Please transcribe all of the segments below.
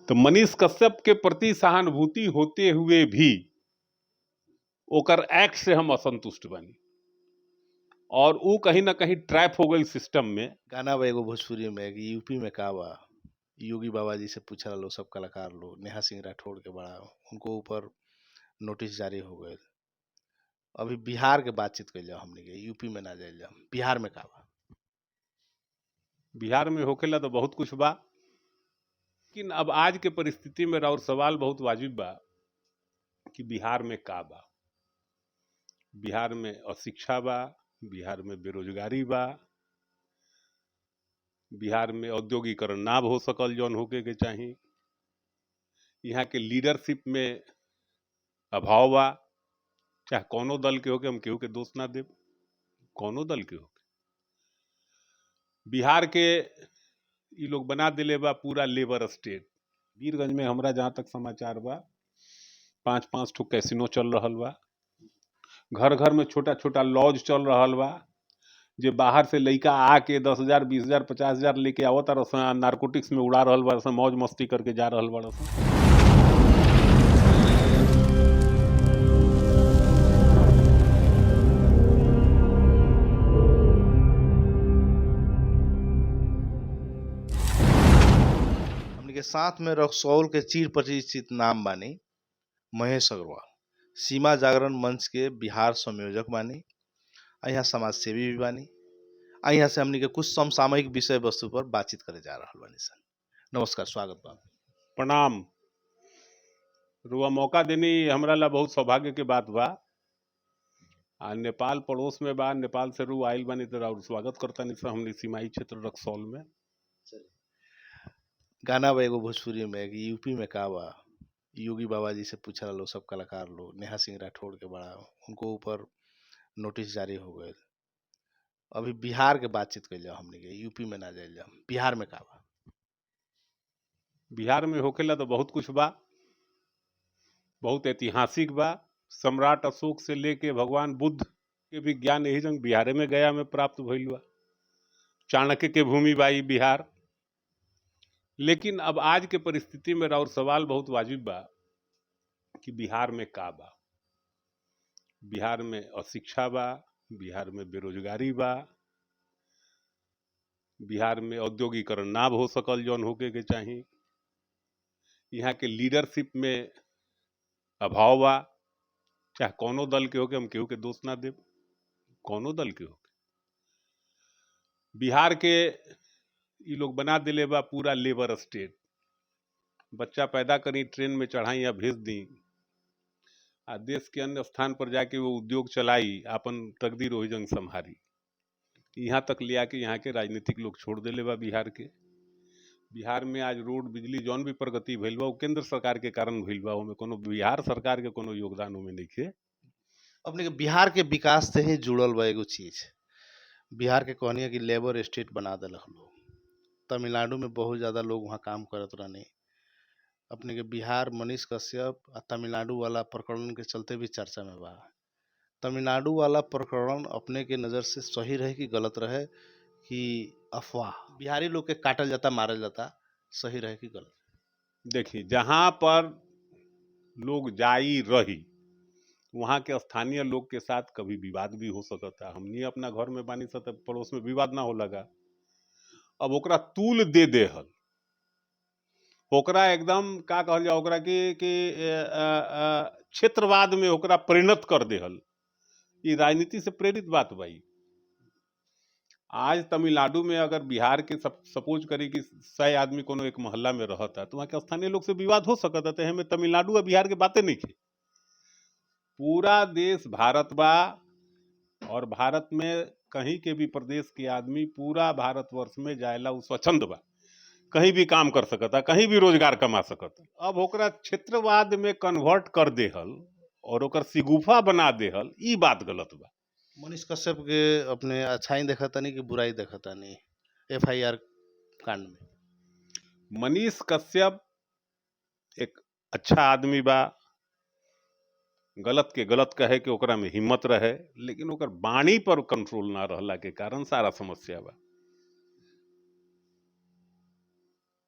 तो मनीष कश्यप के प्रति सहानुभूति होते हुए भी ओकर एक्ट से हम असंतुष्ट बनी और वो कहीं ना कहीं ट्रैप हो गई सिस्टम में। गाना बा एगो भोजपुरी में कि यूपी में का बा, योगी बाबा जी से पूछा लो, सब कलाकार लो, नेहा सिंह राठौड़ के बड़ा उनको ऊपर नोटिस जारी हो गए। अभी बिहार के बातचीत कर जाओ, हमने के यूपी में ना जाए जाओ, बिहार में का बा। बिहार में होखेला तो बहुत कुछ बा, लेकिन अब आज के परिस्थिति में और सवाल बहुत वाजिब बा कि बिहार में का बा। बिहार में अशिक्षा बा, बिहार में बेरोजगारी बा, बिहार में औद्योगिकरण ना हो सकल जौन होके के चाही, यहाँ के लीडरशिप में अभाव बा। चाहे कौनो दल के होके, हम केहू के दोष ना देब, कौनो दल के होके। बिहार के ये लोग बना दिले बा पूरा लेबर स्टेट। वीरगंज में हमरा जहाँ तक समाचार बा 5-5 ठो कैसीनो चल रहल बा, घर घर में छोटा छोटा लॉज चल रहल बा। जे बाहर से लइका आके 10,000 20,000 50,000 लेके आवत और नारकोटिक्स में उड़ा रहल बा, मौज मस्ती करके जा रहल बा। हमने के साथ में रक्सौल के चिर परिचित नाम बानी महेश अग्रवाल, सीमा जागरण मंच के बिहार संयोजक बानी, यहाँ समाज सेवी भी बानी। यहाँ से हमने के कुछ समसामयिक विषय वस्तु पर बातचीत करे जा रहा बानी सन। नमस्कार, स्वागत बा। प्रणाम। रुआ मौका देनी हमरा ला बहुत सौभाग्य के बात बा। नेपाल पड़ोस में बा, नेपाल से रू आइल बानी तो और स्वागत करता नहीं हमने सीमाई क्षेत्र रक्सौल में। गाना बा एगो भोजपुरी में कि यूपी में का बा, योगी बाबा जी से पूछा लो, सब कलाकार लो, नेहा सिंह राठौड़ के बड़ा उनको ऊपर नोटिस जारी हो गए। अभी बिहार के बातचीत कर जाओ, हमने के यूपी में ना जाए जाओ, बिहार में का बा। बिहार में होखेला तो बहुत कुछ बा, बहुत ऐतिहासिक बा। सम्राट अशोक से लेके भगवान बुद्ध के भी ज्ञान यही जंग बिहार में गया में प्राप्त भइल बा। चाणक्य के भूमि बाई बिहार। लेकिन अब आज के परिस्थिति में और सवाल बहुत वाजिब बा कि बिहार में का बा। बिहार में अशिक्षा बा, बिहार में बेरोजगारी बा, बिहार में औद्योगिकरण ना हो सकल जौन होके के चाही, यहाँ के लीडरशिप में अभाव बा। चाहे कौनो दल के होके, हम केहू के दोष ना देब, कौनो दल के होके। बिहार के ये लोग बना दिले बा पूरा लेबर स्टेट। बच्चा पैदा करी, ट्रेन में चढ़ाई या भेज दी, आ देश के अन्य स्थान पर जाके वो उद्योग चलाई, अपन तकदीर वही जंग संभारी। यहाँ तक ले आके यहाँ के राजनीतिक लोग छोड़ दिले बा बिहार के। बिहार में आज रोड बिजली जौन भी प्रगति भइल बा वो केंद्र सरकार के कारण भइल बा, ओमे कोनो बिहार सरकार के कोनो योगदान ओमे नइखे। अपने के बिहार के विकास से ही जुड़ल बा एगो चीज, बिहार के कहनी है कि लेबर स्टेट बना दिल लोग। तमिलनाडु में बहुत ज़्यादा लोग वहाँ काम करत रहने। अपने के बिहार मनीष कश्यप आ तमिलनाडु वाला प्रकरण के चलते भी चर्चा में बा। तमिलनाडु वाला प्रकरण अपने के नज़र से सही रहे कि गलत रहे, कि अफवाह बिहारी लोग के काटल जाता, मारल जाता, सही रहे कि गलत? देखिए, जहाँ पर लोग जाई रही वहाँ के स्थानीय लोग के साथ कभी विवाद भी हो सकता है। हमनी अपना घर में बानी सत पड़ोस में विवाद ना हो लगा, अब ओकरा तूल दे देहल, ओकरा एकदम का कहल जाए, ओकरा कि क्षेत्रवाद में ओकरा परिणत कर देहल, ये राजनीति से प्रेरित बात भाई। आज तमिलनाडु में अगर बिहार के सपोज करी कि 100 आदमी कोनो एक मोहल्ला में रहता तो वहाँ के स्थानीय लोग से विवाद हो सकता है। हमें तमिलनाडु और बिहार के बातें नहीं की। पूरा देश भारत बा और भारत में कहीं के भी प्रदेश के आदमी पूरा भारतवर्ष में जाएला उ स्वच्छंद बा, कहीं भी काम कर सकता, कहीं भी रोजगार कमा सकता। अब ओकरा क्षेत्रवाद में कन्वर्ट कर देहल और ओकर सिगुफा बना देहल, ई बात गलत बा। मनीष कश्यप के अपने अच्छाई देखा तानी कि बुराई देखा तानी FIR कांड में? मनीष कश्यप एक अच्छा आदमी बा, गलत के गलत कहे के ओकरा में हिम्मत रहे, लेकिन ओकर वाणी पर कंट्रोल ना रहला के कारण सारा समस्या बा।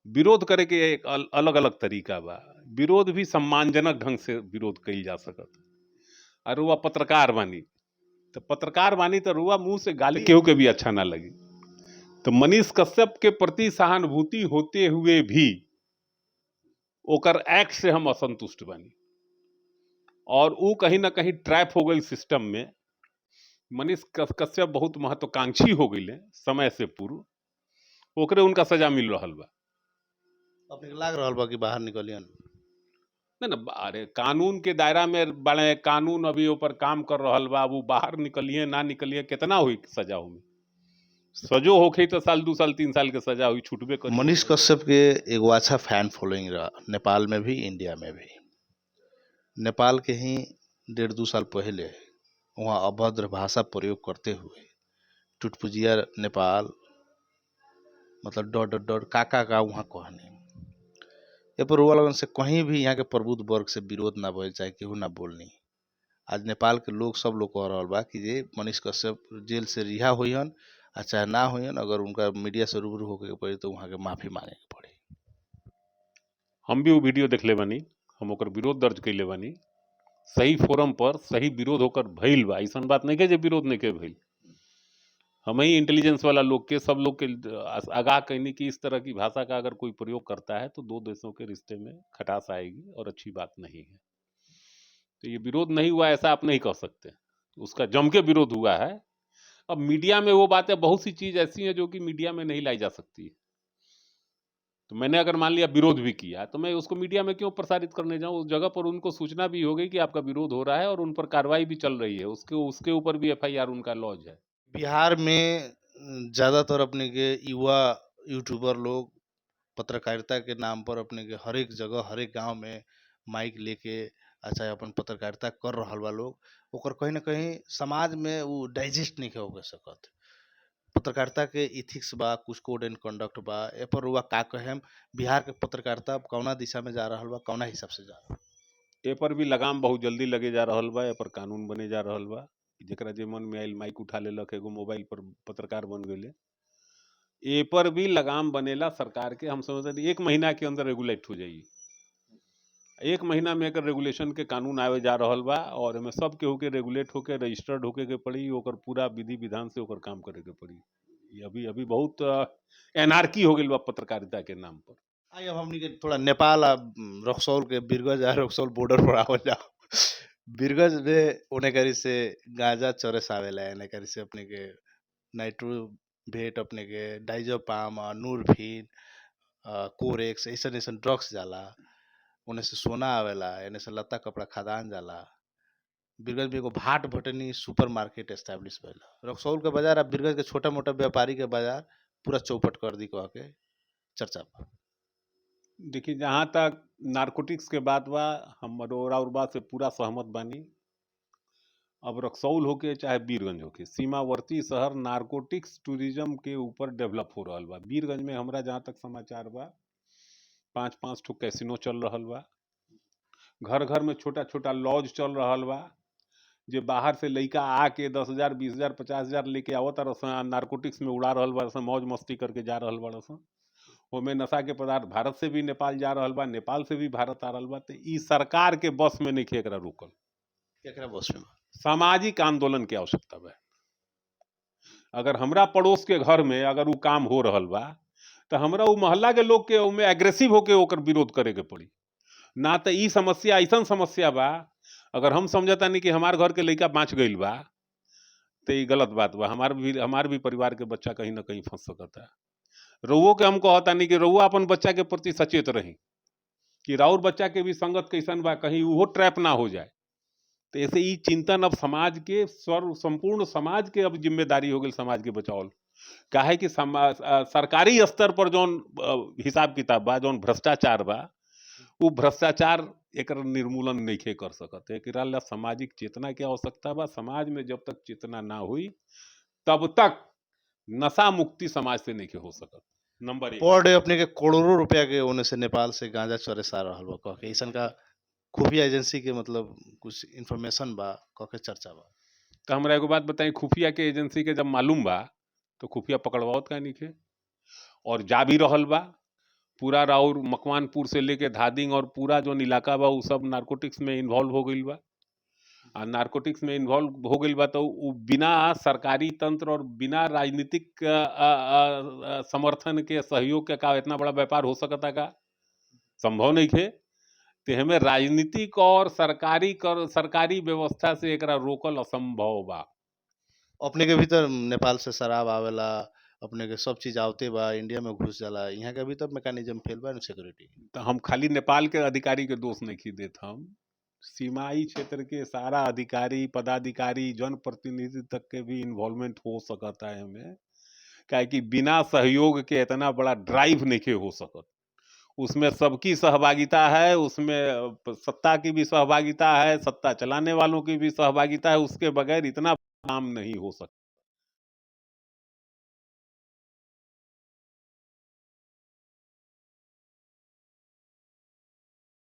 विरोध करे के एक अलग अलग तरीका बा। विरोध भी सम्मानजनक ढंग से विरोध कइल जा सकत। और रुआ पत्रकार बानी, तो पत्रकार बानी तो रुआ मुंह से गाली केहू के भी अच्छा ना लगी। तो मनीष कश्यप के प्रति सहानुभूति होते हुए भी ओकर एक्ट से हम असंतुष्ट बानी, और वो कहीं ना कहीं ट्रैप हो गई सिस्टम में। मनीष कश्यप बहुत महत्वाकांक्षी हो गई समय से पूर्व, ओकरे उनका सजा मिल रहा बा। अपने के लाग रहल बा कि बाहर निकलियन? ना ना, अरे कानून के दायरा में बड़े, कानून अभी ऊपर काम कर रहल बा। वो बाहर निकलिए ना निकलिए, कितना हुई सजा हुई? सजो होखे तो साल 2 साल 3 साल के सजा हुई, छूटबे करी। मनीष कश्यप के एगो अच्छा फैन फॉलोइंग रहा, नेपाल में भी इंडिया में भी। नेपाल के ही 1.5-2 साल पहले वहाँ अभद्र भाषा प्रयोग करते हुए टुटपुजिया नेपाल, मतलब डॉट डॉट डॉट का वहाँ कहने ये पर हुआ लगन से कहीं भी यहाँ के प्रबुद्ध वर्ग से विरोध ना भइल, चाहे केहू ना बोलनी। आज नेपाल के लोग सब लोग कह रहा बा कि ये मनीष कश्यप जेल से रिहा होइहन, आ चाहे ना होइहन, अगर उनका मीडिया से रूबरू होके के पड़ी तो वहाँ के माफी मांगे के पड़ी। हम भी वो वीडियो देखले बानी, हम ओकर विरोध दर्ज कैले बानी। सही फोरम पर सही विरोध होकर भइल बा। ऐसा बात नहीं के जे विरोध नहीं के भइल। हम ही इंटेलिजेंस वाला लोग के, सब लोग के आगाह कहनी कि इस तरह की भाषा का अगर कोई प्रयोग करता है तो 2 देशों के रिश्ते में खटास आएगी और अच्छी बात नहीं है। तो ये विरोध नहीं हुआ ऐसा आप नहीं कह सकते, उसका जम के विरोध हुआ है। अब मीडिया में वो बातें, बहुत सी चीज ऐसी हैं जो कि मीडिया में नहीं लाई जा सकती है। तो मैंने अगर मान लिया विरोध भी किया, तो मैं उसको मीडिया में क्यों प्रसारित करने जाऊं? उस जगह पर उनको सूचना भी हो गई कि आपका विरोध हो रहा है और उन पर कार्रवाई भी चल रही है, उसके उसके ऊपर भी एफआईआर उनका लॉज है। बिहार में ज्यादातर अपने के युवा यूट्यूबर लोग पत्रकारिता के नाम पर अपने के हर एक जगह हर एक गांव में माइक लेके अच्छा अपन पत्रकारिता कर रहल बा लोग, ओकर कहीं ना कहीं समाज में वो डाइजेस्ट नहीं हो सकत। पत्रकारिता के इथिक्स बा, कुछ कोड एंड कंडक्ट बा, ए पर हुआ का कहेम बिहार के पत्रकारिता अब कौना दिशा में जा रहल बा, कौना हिसाब से जा रहल बा? ए पर भी लगाम बहुत जल्दी लगे जा रहल बा। ए पर कानून बने जा रहल बा कि जेकरा जे मन में आइल माइक उठा लेलक, एगो मोबाइल पर पत्रकार बन गए। ए पर भी लगाम बनेला सरकार के। हम समझते 1 महीना के अंदर रेगुलेट हो जाई। 1 महीना में एकर रेगुलेशन के कानून आवे जा रहल बा, और एमे सब केहू के रेगुलेट होके रजिस्टर्ड होके के पड़ी, ओकर पूरा विधि विधान से ओकर काम करे के पड़ी। ये अभी अभी बहुत एनार्की हो गई बा पत्रकारिता के नाम पर। आई अब हमनी के थोड़ा नेपाल आ रक्सौल के बीरगंज आ रक्सौल बॉर्डर पर आवल जाओ। बीरगंज में ओने करी से गांजा चरस आवेला, एने करी से अपने के नाइट्रो भेट, अपने के डाइजोपाम, नूरफिन, कोरेक्स, ऐसन ऐसन ड्रग्स जाला। ओने से सोना आवेला, एने से लत्ता कपड़ा खदान जाला। बीरगंज में एगो भाट भटनी सुपर मार्केट एस्टैब्लिश भइल। रक्सौल के बाजार आ बीरगंज के छोटा मोटा व्यापारी के बाजार पूरा चौपट कर दी कह के चर्चा बा। देखिए, जहाँ तक नारकोटिक्स के बात बा, हम और बात से पूरा सहमत बानी। अब रक्सौल होके चाहे बीरगंज होके, सीमावर्ती शहर नारकोटिक्स टूरिज्म के ऊपर डेवलप हो रहल बा। बीरगंज में हमरा जहाँ तक समाचार बा, 5-5 ठो कैसीनो चल रहल बा। घर घर में छोटा छोटा लॉज चल रहल बा। जे बाहर से लइका आके 10,000 20,000 50,000 लेके आवत रसन, नारकोटिक्स में उड़ा रहल बा, मौज मस्ती करके जा रहल बा। ओमे नशा के पदार्थ भारत से भी नेपाल जा रहल बा, नेपाल से भी भारत आ रहल बा। तो ई सरकार के बस में नहीं एकरा रोकल। एकरा बस में बा। सामाजिक आंदोलन के आवश्यकता बा। अगर हमरा पड़ोस के घर में अगर वो काम हो रहल बा, तो हमरा वो मोहल्ला के लोग के उमे एग्रेसिव होके ओकर विरोध करे के पड़ी। ना तो ई समस्या ऐसा समस्या बा, अगर हम समझता नहीं कि हमार घर के लड़का बाँच गईल बा, तो ये गलत बात बा। हमार भी परिवार के बच्चा कहीं ना कहीं फंस सकता है। रउओ के हम कहता नहीं कि रउआ अपन बच्चा के प्रति सचेत रही कि राउर बच्चा के भी संगत कैसन बा, कहीं वो ट्रैप ना हो जाए। तो ऐसे ही चिंतन अब समाज के संपूर्ण समाज के अब जिम्मेदारी हो गई समाज के बचाव। काहे कि सरकारी स्तर पर जौन हिसाब किताब बा, जौन भ्रष्टाचार बा, वो भ्रष्टाचार एक निर्मूलन नहीं कर सकत। एकरा ला सामाजिक चेतना की आवश्यकता बा। समाज में जब तक चेतना ना हुई, तब तक नशा मुक्ति समाज से नहीं हो सकत। नंबर 1। पर डे अपने के करोड़ों रुपया के ओने से नेपाल से गांजा चोरे आ रहल बा कह के, ऐसन का खुफिया एजेंसी के मतलब कुछ इन्फॉर्मेशन बा कह के चर्चा बा। तो हमरा एगो बात बताई, खुफिया के एजेंसी के जब मालूम बा तो खुफिया पकड़वावत का नहीं खे, और जा भी रहल बा। पूरा राउर मकवानपुर से लेके धादिंग और पूरा जो इलाका बा उ सब नारकोटिक्स में इन्वॉल्व हो गईल बा। आ नारकोटिक्स में इन्वॉल्व हो गईल बा तो उ बिना सरकारी तंत्र और बिना राजनीतिक समर्थन के सहयोग के का इतना बड़ा व्यापार हो सकता का? संभव नइखे। ते हमें राजनीतिक और सरकारी व्यवस्था से एकरा रोकल असंभव बा। अपने के भीतर नेपाल से शराब आवेला, अपने के सब चीज आवते बा, इंडिया में घुस जाला, यहाँ के भीतर मैकेनिज्म फेल बा सिक्योरिटी। तो हम खाली नेपाल के अधिकारी के दोष नहीं देत हम, सीमाई क्षेत्र के सारा अधिकारी पदाधिकारी जनप्रतिनिधि तक के भी इन्वॉल्वमेंट हो सकता है हमें, काहे कि बिना सहयोग के इतना बड़ा ड्राइव नहीं हो सकत। उसमें सबकी सहभागिता है, उसमें सत्ता की भी सहभागिता है, सत्ता चलाने वालों की भी सहभागिता है, उसके बगैर इतना काम नहीं हो सकता।